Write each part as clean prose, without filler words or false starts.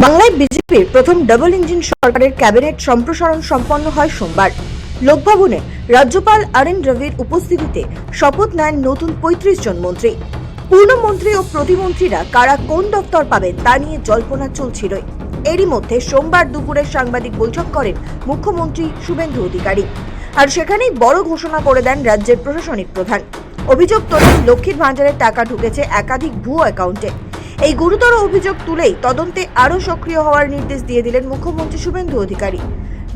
বাংলায় বিজেপির প্রথম ডাবল ইঞ্জিন সরকারের ক্যাবিনেট সম্প্রসারণ সম্পন্ন হয় সোমবার। লোকভবনে রাজ্যপাল আর.এন. রবির উপস্থিতিতে শপথ নেন নতুন ৩৫ জন মন্ত্রী। পূর্ণমন্ত্রী ও প্রতিমন্ত্রীরা কারা কোন দপ্তর পাবেন তা নিয়ে জল্পনা চলছিল। এরই মধ্যে সোমবার দুপুরে সাংবাদিক বৈঠক করেন মুখ্যমন্ত্রী শুভেন্দু অধিকারী, আর সেখানেই বড় ঘোষণা করে দেন রাজ্যের প্রশাসনিক প্রধান। অভিযোগ তোলেন লক্ষ্মীর ভাণ্ডারের টাকা ঢুকেছে একাধিক ভুয়ো অ্যাকাউন্টে। এই গুরুতর অভিযোগ তুলেই তদন্তে আরো সক্রিয় হওয়ার নির্দেশ দিয়ে দিলেন মুখ্যমন্ত্রী শুভেন্দু অধিকারী।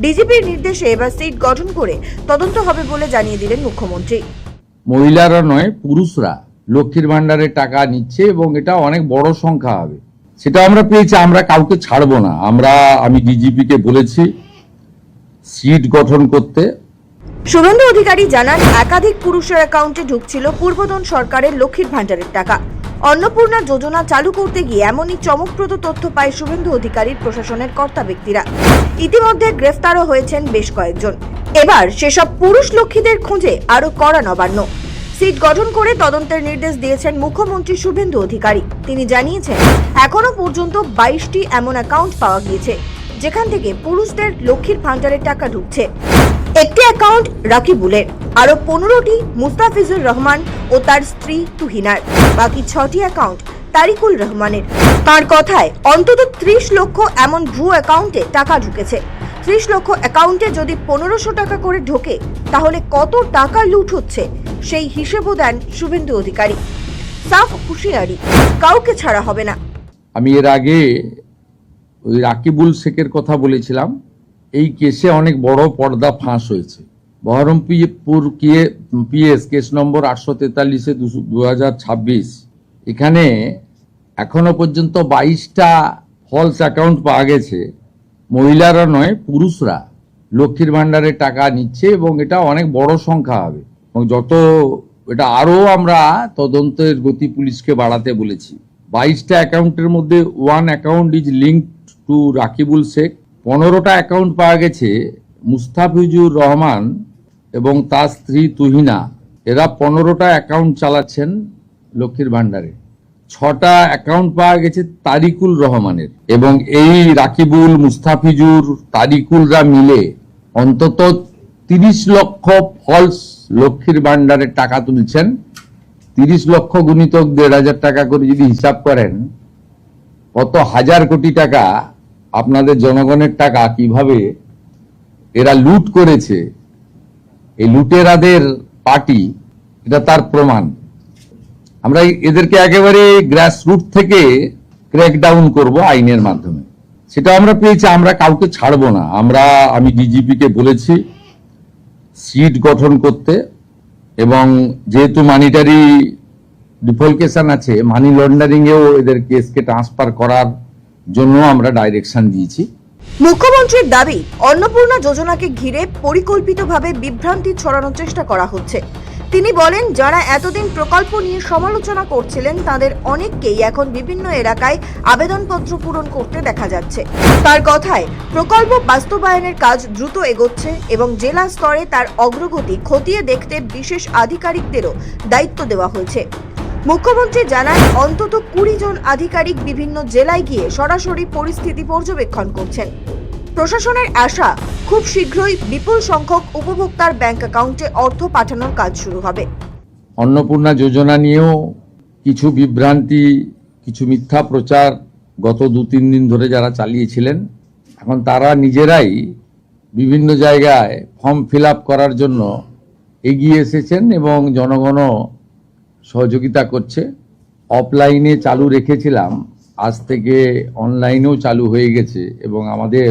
ডিজিপির নির্দেশে এবার সিট গঠন করে তদন্ত হবে বলে জানিয়ে দিলেন মুখ্যমন্ত্রী। মহিলারা নয়, পুরুষরা লক্ষ্মীর ভাণ্ডারের টাকা নিচ্ছে এবং এটা অনেক বড় সংখ্যা হবে, সেটা আমরা পেয়েছি। আমরা কাউকে ছাড়বো না। আমি ডিজিপি কে বলেছি সিট গঠন করতে। শুভেন্দু অধিকারী জানান, একাধিক পুরুষের অ্যাকাউন্টে ঢুকছিল পূর্বতন সরকারের লক্ষ্মীর ভাণ্ডারের টাকা। অন্নপূর্ণা যোজনা চালু করতে গিয়ে এমনই চমকপ্রদ তথ্য পায় শুভেন্দু অধিকারীর প্রশাসনের কর্তা ব্যক্তিরা। ইতিমধ্যে গ্রেফতারও হয়েছেন বেশ কয়েকজন। এবার সেসব পুরুষ লক্ষ্মীদের খোঁজে আরো কড়া নবান্ন। সিট গঠন করে তদন্তের নির্দেশ দিয়েছেন মুখ্যমন্ত্রী শুভেন্দু অধিকারী। তিনি জানিয়েছেন, এখনো পর্যন্ত 22টি এমন অ্যাকাউন্ট পাওয়া গিয়েছে যেখান থেকে পুরুষদের লক্ষ্মীর ভাণ্ডারের টাকা ঢুকছে। একটি অ্যাকাউন্ট রাকিবুলের, আরো 15টি মুস্তাফিজুর রহমান ও তার স্ত্রী তুহিনার, বাকি 6টি অ্যাকাউন্ট তারিকুল রহমানের। তার কথায় অন্তত 30 লক্ষ এমন ভুয়ো অ্যাকাউন্টে টাকা ঢুকেছে। 30 লক্ষ অ্যাকাউন্টে যদি 1500 টাকা করে ঢোকে তাহলে কত টাকা লুট হচ্ছে সেই হিসেবও দেন শুভেন্দু অধিকারী। সাফ হুঁশিয়ারি, কাউকে ছাড়া হবে না। আমি এর আগে ওই রাকিবুল শেখের কথা বলেছিলাম। এই কেসে অনেক বড় পর্দা ফাঁস হয়েছে। Baharampur PS case number 843/2026। এখানে এখনো পর্যন্ত 22টা ফলস অ্যাকাউন্ট পাওয়া গেছে। মহিলারা নয়, পুরুষরা লক্ষ্মীর ভাণ্ডারের টাকা নিচ্ছে এবং এটা অনেক বড় সংখ্যা হবে। এবং এটা আরো আমরা তদন্তের গতি পুলিশকে বাড়াতে বলেছি। 22টা অ্যাকাউন্টের মধ্যে 1 account is linked to Rakibul Sheikh. 15টা অ্যাকাউন্ট পাওয়া গেছে মুস্তাফিজুর রহমান এবং তার স্ত্রী তুহিনা। এরা 15টা অ্যাকাউন্ট চালাচ্ছেন লক্ষ্মীর ভাণ্ডারে। 6টা অ্যাকাউন্ট পাওয়া গেছে তারিকুল রহমানের, এবং এই রাকিবুল, মুস্তাফিজুর, তারিকুলরা মিলে অন্তত 30 লক্ষ ফলস লক্ষ্মীর ভাণ্ডারের টাকা তুলছেন। 30 লক্ষ গুণিতক 1,500 টাকা করে যদি হিসাব করেন, কত হাজার কোটি টাকা আপনাদের জনগণের টাকা কিভাবে এরা লুট করেছে। এই লুটেরাদের পার্টি, এটা তার প্রমাণ। আমরা এদেরকে একেবারে গ্রাসরুট থেকে ক্র্যাকডাউন করব আইনের মাধ্যমে, সেটা আমরা পেয়েছি। আমরা কাউকে ছাড়বো না। আমি ডিজিপি কে বলেছি সিট গঠন করতে, এবং যেহেতু মানিটারি ডিফলকেশন আছে, মানি লন্ডারিং এও এদের কেসকে ট্রান্সফার করার জন্য আমরা ডাইরেকশন দিয়েছি। মুখ্যমন্ত্রীর দাবি, অন্নপূর্ণা যোজনাকে ঘিরে পরিকল্পিতভাবে বিভ্রান্তি ছড়ানোর চেষ্টা করা হচ্ছে। তিনি বলেন, যারা এতদিন প্রকল্প নিয়ে সমালোচনা করছিলেন তাদের অনেককেই এখন বিভিন্ন এলাকায় আবেদনপত্র পূরণ করতে দেখা যাচ্ছে। তার কথায়, প্রকল্প বাস্তবায়নের কাজ দ্রুত এগোচ্ছে এবং জেলা স্তরে তার অগ্রগতি খতিয়ে দেখতে বিশেষ আধিকারিকদেরও দায়িত্ব দেওয়া হয়েছে। মুখ্যমন্ত্রী জানান, অন্তত 20 জন আধিকারিক বিভিন্ন জেলায় গিয়ে সরাসরি পরিস্থিতি পর্যবেক্ষণ করছেন। প্রশাসনের আশা, খুব শীঘ্রই বিপুল সংখ্যক উপভোক্তার ব্যাংক অ্যাকাউন্টে অর্থ পাঠানোর কাজ শুরু হবে। অন্নপূর্ণা যোজনা নিয়েও কিছু বিভ্রান্তি, কিছু মিথ্যা প্রচার গত 2-3 দিন ধরে যারা চালিয়েছিলেন, এখন তারা নিজেরাই বিভিন্ন জায়গায় ফর্ম ফিল আপ করার জন্য এগিয়ে এসেছেন এবং জনগণও সহযোগিতা করছে। অফলাইনে চালু রেখেছিলাম, আজ থেকে অনলাইনেও চালু হয়ে গেছে, এবং আমাদের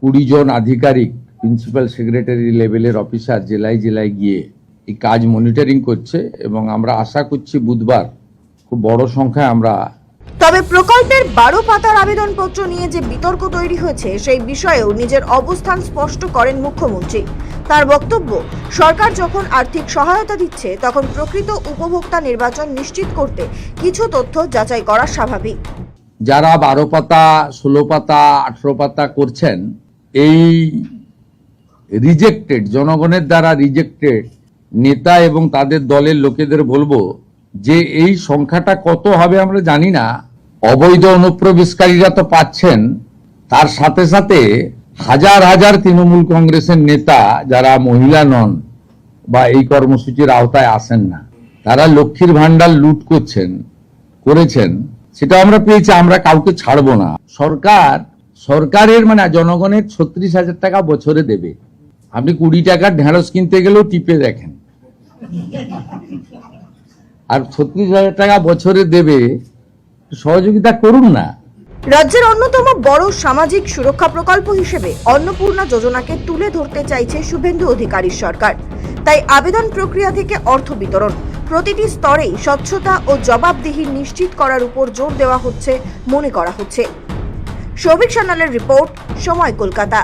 20 জন আধিকারিক, প্রিন্সিপাল সেক্রেটারি লেভেলের অফিসার জেলায় জেলায় গিয়ে এই কাজ মনিটরিং করছে, এবং আমরা আশা করছি বুধবার খুব বড় সংখ্যায় আমরা। তবে প্রকল্পের 12 পাতার আবেদনপত্র নিয়ে যে বিতর্ক তৈরি হয়েছে সেই বিষয়েও নিজের অবস্থান স্পষ্ট করেন মুখ্যমন্ত্রী। তার বক্তব্য, সরকার যখন আর্থিক সহায়তা দিচ্ছে তখন প্রকৃত উপভোক্তা নির্বাচন নিশ্চিত করতে কিছু তথ্য যাচাই করা স্বাভাবিক। যারা 12 পাতা, 16 পাতা, 18 পাতা করছেন, এই রিজেক্টেড, জনগণের দ্বারা রিজেক্টেড নেতা এবং তাদের দলের লোকেদের বলবো যে এই সংখ্যাটা কত হবে আমরা জানি না। অবৈধ অনুপ্রবেশকারীরা তো পাচ্ছেন, তার সাথে সাথে হাজার হাজার তৃণমূল কংগ্রেসের নেতা যারা মহিলা নন বা এই কর্মসূচির আওতায় আসেন না, তারা লক্ষ্মীর ভান্ডার লুট করেছেন, সেটা আমরা পেয়েছি। আমরা কাউকে ছাড়বো না। সরকারের মানে জনগণের 36,000 টাকা বছরে দেবে। আপনি 20 টাকার ঢেঁড়স কিনতে গেলেও টিপে দেখেন, আর 36,000 টাকা বছরে দেবে। সহযোগিতা করুন না। রাজ্যের অন্যতম বড় সামাজিক সুরক্ষা প্রকল্প হিসেবে অন্নপূর্ণা যোজনাকে তুলে ধরতে চাইছে শুভেন্দু অধিকারীর সরকার। তাই আবেদন প্রক্রিয়া থেকে অর্থ বিতরণ, প্রতিটি স্তরেই স্বচ্ছতা ও জবাবদিহি নিশ্চিত করার উপর জোর দেওয়া হচ্ছে মনে করা হচ্ছে। সৌভিক সান্যালের রিপোর্ট, সময় কলকাতা।